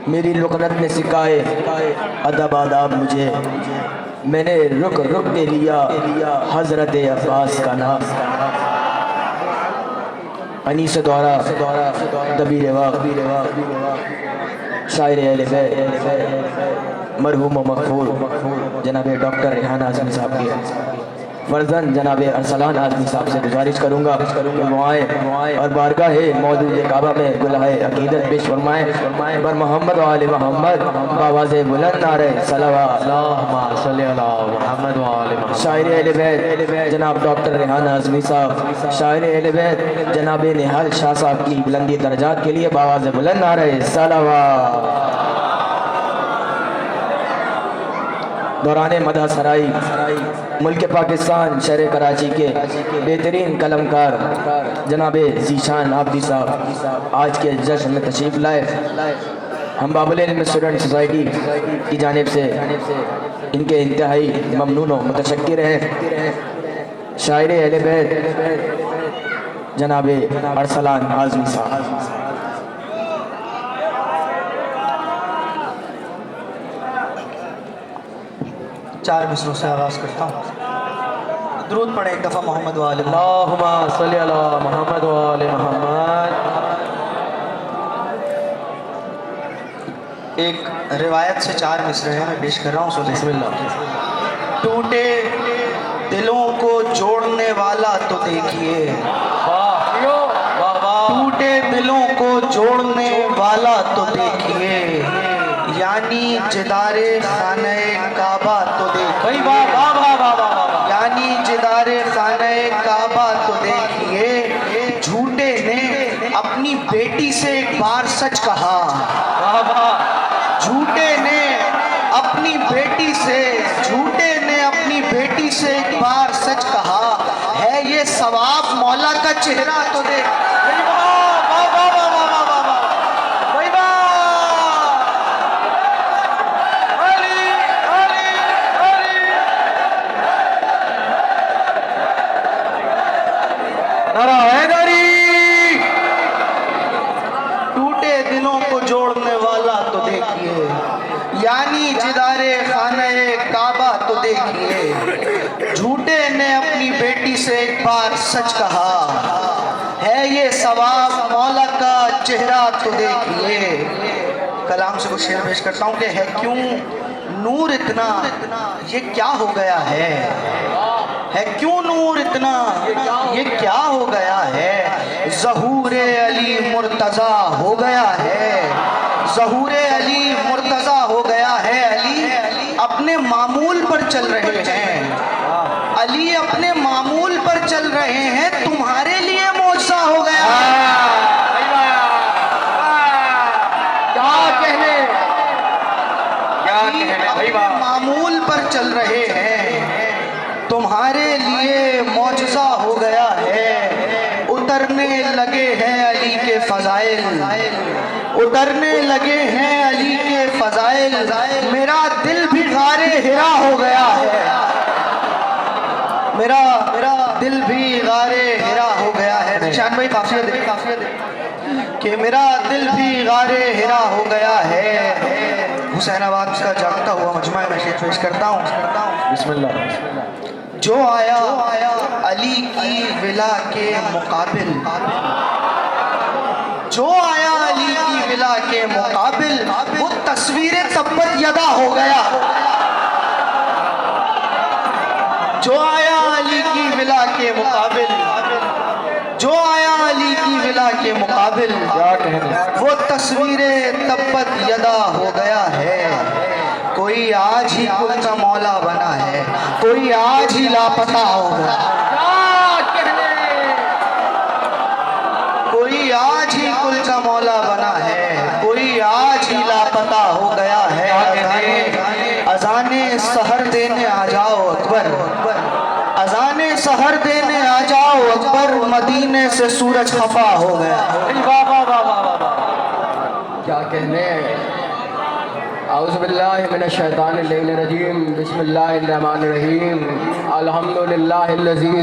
मेरी लुकनत ने सिखाए अदब आदाब मुझे, मैंने रुक रुक के लिया हजरत अब्बास का नाम। अनीस द्वारा दबीर शायर अहले बैत मरहूम मकफूर जनाब डॉक्टर रेहान आज़मी साहब के फर्जन जनाब अरसलान आज़मी साहब से गुजारिश करूँगा वो आए और बारगाह मौजूद काबा में गुलाहे अकीदत पेश फरमाएँ बर मोहम्मद वाले मोहम्मद बावाज़े बुलंद नारे सलावत शायर अहले बैत जनाब डॉक्टर रेहान आज़मी साहब, शायर अहले बैत जनाब निहाल शाह साहब की बुलंदी दर्जात के लिए बावाज़े बुलंद नारे सलावत। दौरान मदा सराई मुल्क पाकिस्तान शहर कराची के बेहतरीन कलमकार जनाब ज़ीशान आबदी साहब आज के जश्न में तशरीफ़ लाए। हम बाबुल इल्म स्टूडेंट सोसाइटी की जानिब से इनके इंतहाई ममनून व मुतशक्किर हैं शायर अहले बैत जनाब अरसलान आज़मी साहब। चार मिसरों से आगाज़ करता हूँ। दुरूद पढ़े एक दफ़ा मोहम्मद वाले अल्लाहुम्मा सल्ली अला मोहम्मद व आले मोहम्मद। एक रिवायत से चार मिसरे हैं, मैं पेश कर रहा हूँ। सो बिस्मिल्लाह। टूटे दिलों को जोड़ने वाला तो देखिए, टूटे दिलों को जोड़ने वाला तो देखिए, यानी जिदारे खाने काबा तो देखिए, यानी जिदारे खाने काबा तो देखिए। झूठे ने अपनी बेटी से एक बार सच कहा, झूठे ने अपनी बेटी से, झूठे ने अपनी बेटी से एक बार सच कहा, है ये सवाब मौला का चेहरा तो देख। टूटे दिलों को जोड़ने वाला तो देखिए, यानी जिदारे खाने काबा तो देखिए। झूठे ने अपनी बेटी से एक बार सच कहा, है ये सवाब मौला का चेहरा तो देखिए। कलाम से कुछ शेर पेश करता हूँ कि है क्यों नूर इतना, ये क्या हो गया है क्यों नूर इतना, ये क्या हो गया है। ज़हूरे अली मुर्तज़ा हो गया है, ज़हूरे अली मुर्तज़ा हो गया है। अली अपने मामूल पर चल रहे हैं, अली अपने मामूल पर चल रहे हैं, तुम्हारे लिए मौजज़ा हो गया है। क्या मामूल पर चल रहे हैं, तुम्हारे लिए मौजज़ा हो गया है। उतरने लगे हैं अली के फ़ज़ाइल, उतरने लगे हैं अली के फ़ज़ाइल, मेरा दिल भी गारे हिरा हो गया है, मेरा दिल भी गारे हिरा हो गया है। निशान भाई काफिया दे कि मेरा दिल भी गारे हिरा हो गया है। हुसैनाबाद का जागता हुआ मजमा में शेर पेश करता हूँ। बिस्मिल्लाह। जो आया अली की विला के मुकाबिल, जो आया अली की विला के मुकाबिल, वो तस्वीरें तब्बत यदा हो गया। जो आया अली की विला के मुकाबिल, जो आया अली की विला के मुकाबिल, क्या कहना, वो तस्वीरें तब्बत यदा हो गया है। कोई आज ही कुल का मौला बना है, कोई आज ही लापता हो गया, कोई आज ही कुल का मौला बना है, कोई आज ही लापता हो गया है। अज़ाने सहर देने आ जाओ अकबर, अज़ाने सहर देने आ जाओ अकबर, मदीने से सूरज खफा हो गया। क्या कहने। औज़ु बिल्लाहि मिनश शैतानिर रजीम, बिस्मिल्लाहिर रहमानिर रहीम, अल्हम्दुलिल्लाहिल्लज़ी